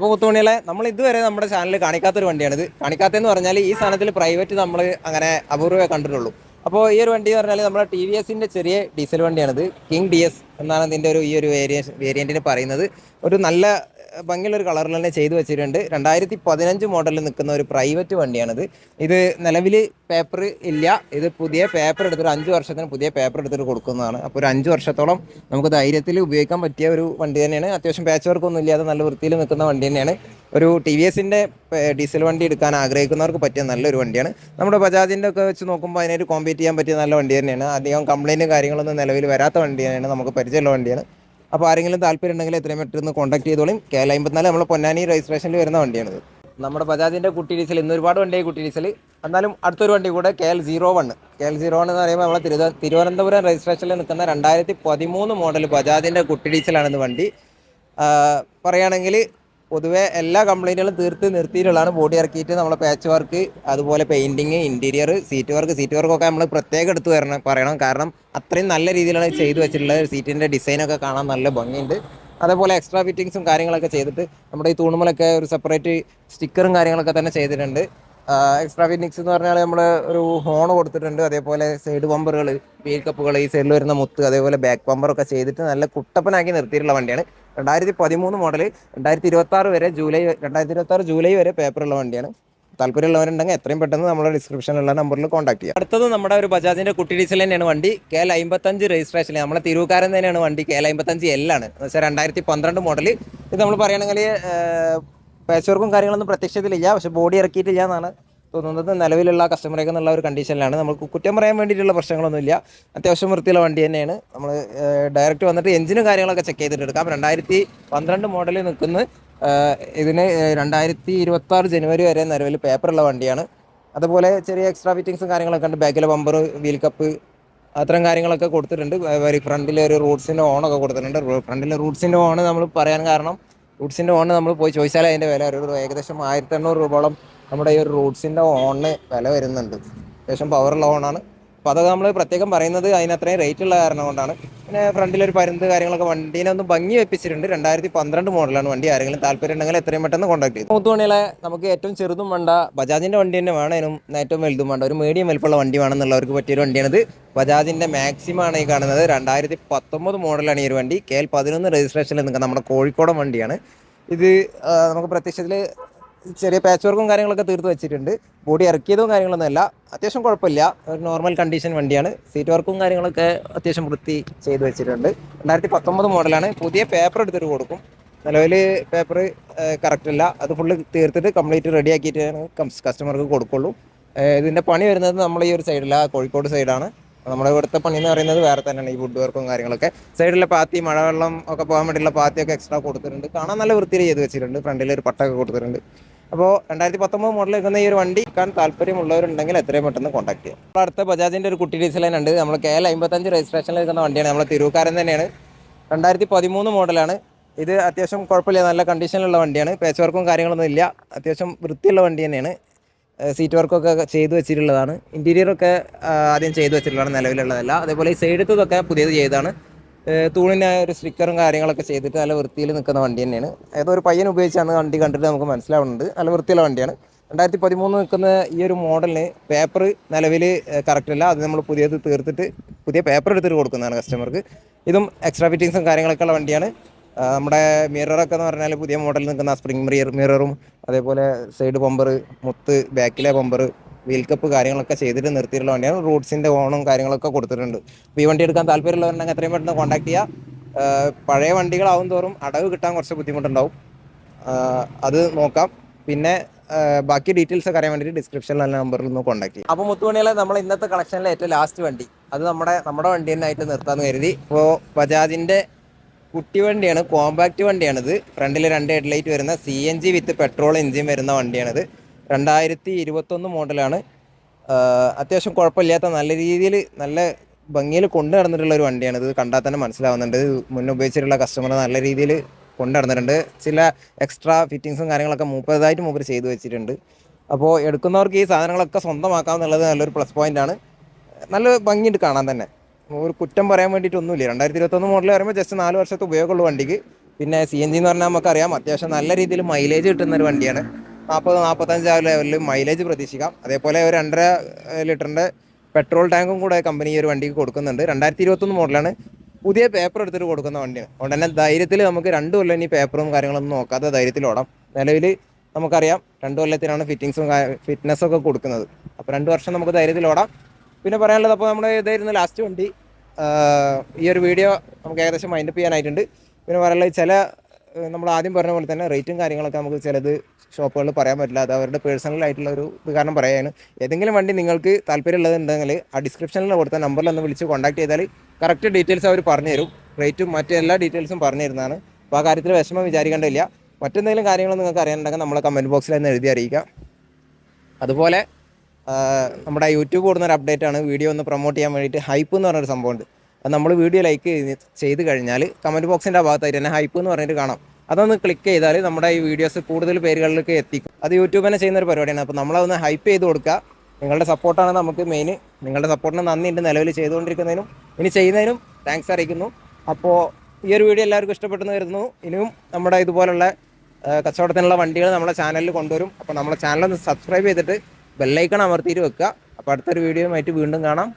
അപ്പോൾ മുത്തുമണികളെ നമ്മൾ ഇതുവരെ നമ്മുടെ ചാനലിൽ കാണിക്കാത്തൊരു വണ്ടിയാണിത്. കാണിക്കാത്തതെന്ന് പറഞ്ഞാൽ ഈ സാധനത്തിൽ പ്രൈവറ്റ് നമ്മൾ അങ്ങനെ അപൂർവമേ കണ്ടിട്ടുള്ളൂ. അപ്പോൾ ഈ ഒരു വണ്ടി എന്ന് പറഞ്ഞാൽ നമ്മുടെ ടി വി എസിൻ്റെ ചെറിയ ഡീസൽ വണ്ടിയാണിത്. കിങ് ഡി എസ് എന്നാണ് ഇതിൻ്റെ ഈ ഒരു വേരിയൻറ്റിന് പറയുന്നത്. ഒരു നല്ല ഭംഗിയുള്ളൊരു കളറിൽ തന്നെ ചെയ്തു വെച്ചിട്ടുണ്ട്. 2015 മോഡലിൽ നിൽക്കുന്ന ഒരു പ്രൈവറ്റ് വണ്ടിയാണിത്. ഇത് നിലവിൽ പേപ്പർ ഇല്ല. ഇത് പുതിയ പേപ്പർ എടുത്തിട്ട് 5 വർഷത്തിന് പുതിയ പേപ്പർ എടുത്തിട്ട് കൊടുക്കുന്നതാണ്. അപ്പോൾ ഒരു 5 വർഷത്തോളം നമുക്ക് ധൈര്യത്തിൽ ഉപയോഗിക്കാൻ പറ്റിയ ഒരു വണ്ടി തന്നെയാണ്. അത്യാവശ്യം പാച്ച് വർക്കൊന്നും ഇല്ലാതെ നല്ല വൃത്തിയിൽ നിൽക്കുന്ന വണ്ടി തന്നെയാണ്. ഒരു ടി വി എസിൻ്റെ ഡീസൽ വണ്ടി എടുക്കാൻ ആഗ്രഹിക്കുന്നവർക്ക് പറ്റിയ നല്ലൊരു വണ്ടിയാണ്. നമ്മുടെ ബജാജിൻ്റെ ഒക്കെ വെച്ച് നോക്കുമ്പോൾ അതിനായിട്ട് കോമ്പീറ്റ് ചെയ്യാൻ പറ്റിയ നല്ല വണ്ടി തന്നെയാണ്. അധികം കംപ്ലയിൻറ്റും കാര്യങ്ങളൊന്നും നിലവിൽ വരാത്ത വണ്ടി തന്നെയാണ്. നമുക്ക് പരിചയമുള്ള വണ്ടിയാണ്. അപ്പോൾ ആരെങ്കിലും താല്പര്യം ഉണ്ടെങ്കിൽ എത്രയും പെട്ടെന്ന് കോൺടാക്ട് ചെയ്തോളും. KL 54 നമ്മൾ പൊന്നാനി രജിസ്ട്രേഷനിൽ വരുന്ന വണ്ടിയാണിത്. നമ്മുടെ ബജാജിൻ്റെ കുട്ടി ഡീസൽ ഇന്ന് ഒരുപാട് വണ്ടിയായി കുട്ടി ഡീസൽ. എന്നാലും അടുത്തൊരു വണ്ടി കൂടെ KL 01. KL 01 എന്ന് പറയുമ്പോൾ നമ്മളെ തിരുവനന്തപുരം രജിസ്ട്രേഷനിൽ നിൽക്കുന്ന 2013 മോഡൽ ബജാജിൻ്റെ കുട്ടി ഡീസലാണിത് വണ്ടി. പറയുകയാണെങ്കിൽ പൊതുവേ എല്ലാ കംപ്ലൈൻറ്റുകളും തീർത്ത് നിർത്തിയിട്ടുള്ളതാണ്. ബോഡി ഇറക്കിയിട്ട് നമ്മളെ പാച്ച് വർക്ക്, അതുപോലെ പെയിൻറ്റിങ്, ഇൻറ്റീരിയർ, സീറ്റ് വർക്കൊക്കെ നമ്മൾ പ്രത്യേകം എടുത്ത് പറയണം. കാരണം അത്രയും നല്ല രീതിയിലാണ് ചെയ്തു വെച്ചിട്ടുള്ളത്. സീറ്റിൻ്റെ ഡിസൈനൊക്കെ കാണാൻ നല്ല ഭംഗിയുണ്ട്. അതേപോലെ എക്സ്ട്രാ ഫിറ്റിങ്സും കാര്യങ്ങളൊക്കെ ചെയ്തിട്ട് നമ്മുടെ ഈ തൂണുമലൊക്കെ ഒരു സെപ്പറേറ്റ് സ്റ്റിക്കറും കാര്യങ്ങളൊക്കെ തന്നെ ചെയ്തിട്ടുണ്ട്. എക്സ്ട്രാ ഫിറ്റിങ്സ് എന്ന് പറഞ്ഞാൽ നമ്മൾ ഒരു ഹോൺ കൊടുത്തിട്ടുണ്ട്. അതേപോലെ സൈഡ് ബമ്പറുകൾ, വീൽ കപ്പുകൾ, ഈ സൈഡിൽ വരുന്ന മുത്ത്, അതേപോലെ ബാക്ക് ബമ്പറൊക്കെ ചെയ്തിട്ട് നല്ല കുട്ടപ്പനാക്കി നിർത്തിയിട്ടുള്ള വണ്ടിയാണ്. 2013 മോഡൽ 2026 ജൂലൈ വരെ പേപ്പറുള്ള വണ്ടിയാണ്. താല്പര്യമുള്ളവരുണ്ടെങ്കിൽ എത്രയും പെട്ടെന്ന് നമ്മുടെ ഡിസ്ക്രിപ്ഷനിലുള്ള നമ്പറിൽ കോൺടാക്ട് ചെയ്യാം. അടുത്തത് നമ്മുടെ ഒരു ബജാജിൻ്റെ കുട്ടി ഡീസൽ തന്നെയാണ് വണ്ടി. KL 55 registration. നമ്മളെ തിരൂക്കാരൻ തന്നെയാണ് വണ്ടി. KL 55L ആണ്. എന്ന് വെച്ചാൽ 2012 മോഡൽ. ഇത് നമ്മൾ പറയുകയാണെങ്കിൽ പാച്ച് വർക്കും കാര്യങ്ങളൊന്നും പ്രത്യക്ഷത്തിലില്ല. പക്ഷേ ബോഡി ഇറക്കിയിട്ടില്ല എന്നാണ് തോന്നുന്നത്. നിലവിലുള്ള കസ്റ്റമറേക്ക് എന്നുള്ള ഒരു കണ്ടീഷനിലാണ്. നമുക്ക് കുറ്റം പറയാൻ വേണ്ടിയിട്ടുള്ള പ്രശ്നങ്ങളൊന്നുമില്ല. അത്യാവശ്യം വൃത്തിയുള്ള വണ്ടി തന്നെയാണ്. നമ്മൾ ഡയറക്റ്റ് വന്നിട്ട് എഞ്ചിനും കാര്യങ്ങളൊക്കെ ചെക്ക് ചെയ്തിട്ട് എടുക്കാം. 2012 മോഡലിൽ നിൽക്കുന്ന ഇതിന് 2026 ജനുവരി വരെ നിലവിൽ പേപ്പറുള്ള വണ്ടിയാണ്. അതുപോലെ ചെറിയ എക്സ്ട്രാ ഫിറ്റിങ്സും കാര്യങ്ങളൊക്കെ ഉണ്ട്. ബാക്കിലെ ബമ്പർ, വീൽ കപ്പ്, അത്തരം കാര്യങ്ങളൊക്കെ കൊടുത്തിട്ടുണ്ട്. ഫ്രണ്ടിൽ ഒരു റൂട്ട്സിൻ്റെ ഓണൊക്കെ കൊടുത്തിട്ടുണ്ട്. ഫ്രണ്ടിലെ റൂട്ട്സിൻ്റെ ഓണ് നമ്മൾ പറയാൻ കാരണം, റൂട്ട്സിൻ്റെ ഓണ് നമ്മൾ പോയി ചോദിച്ചാൽ അതിൻ്റെ വില ഒരു ഏകദേശം 1800 രൂപയോളം നമ്മുടെ ഈ ഒരു റൂട്ട്സിൻ്റെ ഓണിന് വില വരുന്നുണ്ട്. അത്യാവശ്യം പവറുള്ള ഓണാണ്. അപ്പോൾ അതൊക്കെ നമ്മൾ പ്രത്യേകം പറയുന്നത് അതിനത്രയും റേറ്റ് ഉള്ള കാരണം കൊണ്ടാണ്. പിന്നെ ഫ്രണ്ടിലൊരു പരുന്ത് കാര്യങ്ങളൊക്കെ വണ്ടീനെ ഒന്ന് ഭംഗി വെപ്പിച്ചിട്ടുണ്ട്. 2012 മോഡലാണ് വണ്ടി. ആരെങ്കിലും താല്പര്യം ഉണ്ടെങ്കിൽ എത്രയും പെട്ടെന്ന് കോൺടാക്ട് ചെയ്തു. മൂത്തുമണികളെ നമുക്ക് ഏറ്റവും ചെറുതും വേണ്ട, ബജാജിൻ്റെ വണ്ടി തന്നെ വേണം. അതിനും ഏറ്റവും വലുതും വേണ്ട, ഒരു മീഡിയം വലുപ്പമുള്ള വണ്ടി വേണമെന്നുള്ളവർക്ക് പറ്റിയൊരു വണ്ടിയാണിത്. ബജാജിൻ്റെ മാക്സിമം ആണ് ഈ കാണുന്നത്. 2019 മോഡലാണ് ഈ ഒരു വണ്ടി. KL 11 രജിസ്ട്രേഷനിൽ നിൽക്കുക നമ്മുടെ കോഴിക്കോടൻ വണ്ടിയാണ് ഇത്. നമുക്ക് പ്രത്യക്ഷത്തിൽ ചെറിയ പാച്ച് വർക്കും കാര്യങ്ങളൊക്കെ തീർത്ത് വെച്ചിട്ടുണ്ട്. ബോഡി ഇറക്കിയതും കാര്യങ്ങളൊന്നും അല്ല. അത്യാവശ്യം കുഴപ്പമില്ല, ഒരു നോർമൽ കണ്ടീഷൻ വണ്ടിയാണ്. സീറ്റ് വർക്കും കാര്യങ്ങളൊക്കെ അത്യാവശ്യം വൃത്തി ചെയ്ത് വെച്ചിട്ടുണ്ട്. 2019 മോഡലാണ്. പുതിയ പേപ്പർ എടുത്തിട്ട് കൊടുക്കും. നിലവിൽ പേപ്പർ കറക്റ്റ് അല്ല. അത് ഫുള്ള് തീർത്തിട്ട് കംപ്ലീറ്റ് റെഡി ആക്കിയിട്ടാണ് കസ്റ്റമർക്ക് കൊടുക്കുള്ളൂ. ഇതിൻ്റെ പണി വരുന്നത് നമ്മൾ ഈ ഒരു സൈഡില്ല, കോഴിക്കോട് സൈഡാണ്. നമ്മുടെ ഇവിടുത്തെ പണി എന്ന് പറയുന്നത് വേറെ തന്നെയാണ്. ഈ വുഡ് വർക്കും കാര്യങ്ങളൊക്കെ സൈഡിലെ പാത്തി, മഴവെള്ളം ഒക്കെ പോകാൻ വേണ്ടിയുള്ള പാത്തിയൊക്കെ എക്സ്ട്രാ കൊടുത്തിട്ടുണ്ട്. കാണാൻ നല്ല വൃത്തിയിൽ ചെയ്ത് വെച്ചിട്ടുണ്ട്. ഫ്രണ്ടിൽ ഒരു പട്ടൊക്കെ കൊടുത്തിട്ടുണ്ട്. അപ്പോൾ 2019 മോഡൽ നിൽക്കുന്ന ഈ ഒരു വണ്ടി എടുക്കാൻ താല്പര്യമുള്ളവരുണ്ടെങ്കിൽ എത്രയും പെട്ടെന്ന് കോൺടാക്ട് ചെയ്യാം. നമ്മൾ അടുത്ത ബജാജിൻ്റെ ഒരു കുട്ടി ഡീസൽ തന്നെ ഉണ്ട്. നമ്മൾ KL 55 രജിസ്ട്രേഷനിൽ നിൽക്കുന്ന വണ്ടിയാണ്. നമ്മൾ തിരൂക്കാരൻ തന്നെയാണ്. 2013 മോഡലാണ് ഇത്. അത്യാവശ്യം കുഴപ്പമില്ല, നല്ല കണ്ടീഷനിലുള്ള വണ്ടിയാണ്. പാച്ച് വർക്കും കാര്യങ്ങളൊന്നും ഇല്ല. അത്യാവശ്യം വൃത്തിയുള്ള വണ്ടി തന്നെയാണ്. സീറ്റ് വർക്കൊക്കെ ചെയ്ത് വെച്ചിട്ടുള്ളതാണ്. ഇൻറ്റീരിയറൊക്കെ ആദ്യം ചെയ്ത് വെച്ചിട്ടുള്ളതാണ്, നിലവിലുള്ളതല്ല. അതേപോലെ ഈ സൈഡത്തതൊക്കെ പുതിയത് ചെയ്താണ്. തൂണിന് ഒരു സ്റ്റിക്കറും കാര്യങ്ങളൊക്കെ ചെയ്തിട്ട് നല്ല വൃത്തിയിൽ നിൽക്കുന്ന വണ്ടി തന്നെയാണ്. ഏതോ ഒരു പയ്യൻ ഉപയോഗിച്ചാണ് വണ്ടി കണ്ടിട്ട് നമുക്ക് മനസ്സിലാവുന്നുണ്ട്. നല്ല വൃത്തിയുള്ള വണ്ടിയാണ്. 2013 നിൽക്കുന്ന ഈ ഒരു മോഡലിന് പേപ്പർ നിലവിൽ കറക്റ്റ് അല്ല. അത് നമ്മൾ പുതിയത് തീർത്തിട്ട് പുതിയ പേപ്പർ എടുത്തിട്ട് കൊടുക്കുന്നതാണ് കസ്റ്റമർക്ക്. ഇതും എക്സ്ട്രാ ഫിറ്റിങ്സും കാര്യങ്ങളൊക്കെ ഉള്ള വണ്ടിയാണ്. നമ്മുടെ മിററൊക്കെ എന്ന് പറഞ്ഞാൽ പുതിയ മോഡലിൽ നിൽക്കുന്ന സ്പ്രിംഗ് മിററും, അതേപോലെ സൈഡ് ബമ്പർ, മുത്ത്, ബാക്കിലെ ബമ്പർ, വീൽ കപ്പ് കാര്യങ്ങളൊക്കെ ചെയ്തിട്ട് നിർത്തിയിട്ടുള്ള വണ്ടിയാണ്. റൂട്ട്സിൻ്റെ ഓണും കാര്യങ്ങളൊക്കെ കൊടുത്തിട്ടുണ്ട്. അപ്പോൾ ഈ വണ്ടി എടുക്കാൻ താല്പര്യമുള്ളവരുണ്ടെങ്കിൽ എത്രയും പെട്ടെന്ന് കോൺടാക്ട് ചെയ്യുക. പഴയ വണ്ടികളാവും തോറും അടവ് കിട്ടാൻ കുറച്ച് ബുദ്ധിമുട്ടുണ്ടാവും. അത് നോക്കാം. പിന്നെ ബാക്കി ഡീറ്റെയിൽസ് ഒക്കെ അറിയാൻ വേണ്ടിയിട്ട് ഡിസ്ക്രിപ്ഷനിൽ നല്ല നമ്പറിൽ ഒന്ന് കോൺടാക്ട് ചെയ്യാം. അപ്പോൾ മുത്തുമണികളെ നമ്മൾ ഇന്നത്തെ കളക്ഷനിലെ ഏറ്റവും ലാസ്റ്റ് വണ്ടി, അത് നമ്മുടെ വണ്ടി തന്നെ ആയിട്ട് നിർത്താമെന്ന് കരുതി. ഇപ്പോൾ ബജാജിൻ്റെ കുട്ടി വണ്ടിയാണ്, കോമ്പാക്റ്റ് വണ്ടിയാണിത്. ഫ്രണ്ടിൽ 2 ഹെഡ്ലൈറ്റ് വരുന്ന CNG വിത്ത് പെട്രോൾ എഞ്ചിൻ വരുന്ന വണ്ടിയാണിത്. 2021 മോഡലാണ്. അത്യാവശ്യം കുഴപ്പമില്ലാത്ത നല്ല രീതിയിൽ നല്ല ഭംഗിയിൽ കൊണ്ടു നടന്നിട്ടുള്ള ഒരു വണ്ടിയാണിത്. കണ്ടാൽ തന്നെ മനസ്സിലാവുന്നുണ്ട്. മുന്നേ ഉപയോഗിച്ചിട്ടുള്ള കസ്റ്റമർ നല്ല രീതിയിൽ കൊണ്ടു നടന്നിട്ടുണ്ട്. ചില എക്സ്ട്രാ ഫിറ്റിങ്സും കാര്യങ്ങളൊക്കെ മൂപ്പർ ചെയ്തു വെച്ചിട്ടുണ്ട്. അപ്പോൾ എടുക്കുന്നവർക്ക് ഈ സാധനങ്ങളൊക്കെ സ്വന്തമാക്കാമെന്നുള്ളത് നല്ലൊരു പ്ലസ് പോയിൻ്റാണ്. നല്ല ഭംഗിയുണ്ട് കാണാൻ തന്നെ. ഒരു കുറ്റം പറയാൻ വേണ്ടിയിട്ടൊന്നുമില്ല. 2021 മോഡൽ പറയുമ്പോൾ ജസ്റ്റ് 4 വർഷത്തെ ഉപയോഗമുള്ള വണ്ടിക്ക് പിന്നെ CNG എന്ന് പറഞ്ഞാൽ നമുക്കറിയാം അത്യാവശ്യം നല്ല രീതിയിൽ മൈലേജ് കിട്ടുന്ന ഒരു വണ്ടിയാണ്. 40-45 ആ ലെവലിൽ മൈലേജ് പ്രതീക്ഷിക്കാം. അതേപോലെ ഒരു 2.5 ലിറ്ററിൻ്റെ പെട്രോൾ ടാങ്കും കൂടെ കമ്പനി ഈ ഒരു വണ്ടിക്ക് കൊടുക്കുന്നുണ്ട്. 2021 മോഡലാണ്. പുതിയ പേപ്പർ എടുത്തിട്ട് കൊടുക്കുന്ന വണ്ടിയാണ്. അതുകൊണ്ട് തന്നെ ധൈര്യത്തിൽ നമുക്ക് 2 കൊല്ലം ഇനി പേപ്പറും കാര്യങ്ങളൊന്നും നോക്കാതെ ധൈര്യത്തിൽ ഓടാം. നിലവിൽ നമുക്കറിയാം 2 കൊല്ലത്തിനാണ് ഫിറ്റ്നസ്സൊക്കെ കൊടുക്കുന്നത്. അപ്പോൾ 2 വർഷം നമുക്ക് ധൈര്യത്തിൽ ഓടാം. പിന്നെ പറയാനുള്ളത്, അപ്പോൾ നമ്മുടെ ഇതായിരുന്നു ലാസ്റ്റ് വണ്ടി. ഈ ഒരു വീഡിയോ നമുക്ക് ഏകദേശം മൈൻഡപ്പ് ചെയ്യാനായിട്ടുണ്ട്. പിന്നെ പറയാനുള്ളത് നമ്മൾ ആദ്യം പറഞ്ഞ പോലെ തന്നെ റേറ്റും കാര്യങ്ങളൊക്കെ നമുക്ക് ചിലത് ഷോപ്പുകളിൽ പറയാൻ പറ്റില്ല. അത് അവരുടെ പേഴ്സണൽ ആയിട്ടുള്ള ഒരു ഇത് കാരണം പറയുകയാണ്. ഏതെങ്കിലും വണ്ടി നിങ്ങൾക്ക് താല്പര്യമുള്ളതുണ്ടെങ്കിൽ ആ ഡിസ്ക്രിപ്ഷനിൽ കൊടുത്ത നമ്പറിൽ ഒന്ന് വിളിച്ച് കോൺടാക്ട് ചെയ്താൽ കറക്റ്റ് ഡീറ്റെയിൽസ് അവർ പറഞ്ഞു തരും. റേറ്റും മറ്റു എല്ലാ ഡീറ്റെയിൽസും പറഞ്ഞു തരുന്നതാണ്. അപ്പോൾ ആ കാര്യത്തിൽ വിഷമം വിചാരിക്കേണ്ടില്ല. മറ്റെന്തെങ്കിലും കാര്യങ്ങൾ നിങ്ങൾക്ക് അറിയാനുണ്ടെങ്കിൽ നമ്മളെ കമൻറ്റ് ബോക്സിൽ ഒന്ന് എഴുതി അറിയിക്കാം. അതുപോലെ നമ്മുടെ യൂട്യൂബ് കൊടുന്നൊരു അപ്ഡേറ്റ് ആണ്. വീഡിയോ ഒന്ന് പ്രൊമോട്ട് ചെയ്യാൻ വേണ്ടിയിട്ട് ഹൈപ്പ് എന്ന് പറഞ്ഞൊരു സംഭവമുണ്ട്. അത് നമ്മൾ വീഡിയോ ലൈക്ക് ചെയ്ത് കഴിഞ്ഞാൽ കമൻറ്റ് ബോക്സിൻ്റെ ഭാഗത്തായിട്ട് തന്നെ ഹൈപ്പ് എന്ന് പറഞ്ഞിട്ട് കാണാം. അതൊന്ന് ക്ലിക്ക് ചെയ്താൽ നമ്മുടെ ഈ വീഡിയോസ് കൂടുതൽ പേരുകളിലേക്ക് എത്തിക്കും. അത് യൂട്യൂബ് തന്നെ ചെയ്യുന്ന ഒരു പരിപാടിയാണ്. അപ്പോൾ നമ്മളതൊന്ന് ഹൈപ്പ് ചെയ്ത് കൊടുക്കുക. നിങ്ങളുടെ സപ്പോർട്ടാണ് നമുക്ക് മെയിൻ. നിങ്ങളുടെ സപ്പോർട്ടിന് നന്ദിയുണ്ട്. നിലവിൽ ചെയ്തുകൊണ്ടിരിക്കുന്നതിനും ഇനി ചെയ്യുന്നതിനും താങ്ക്സ് അറിയിക്കുന്നു. അപ്പോൾ ഈ ഒരു വീഡിയോ എല്ലാവർക്കും ഇഷ്ടപ്പെട്ടെന്ന് കരുതുന്നു. ഇനിയും നമ്മുടെ ഇതുപോലുള്ള കച്ചവടത്തിനുള്ള വണ്ടികൾ നമ്മുടെ ചാനലിൽ കൊണ്ടുവരും. അപ്പോൾ നമ്മുടെ ചാനലൊന്ന് സബ്സ്ക്രൈബ് ചെയ്തിട്ട് ബെല്ലൈക്കൺ അമർത്തിയിട്ട് വെക്കുക. അപ്പോൾ അടുത്തൊരു വീഡിയോയുമായിട്ട് വീണ്ടും കാണാം.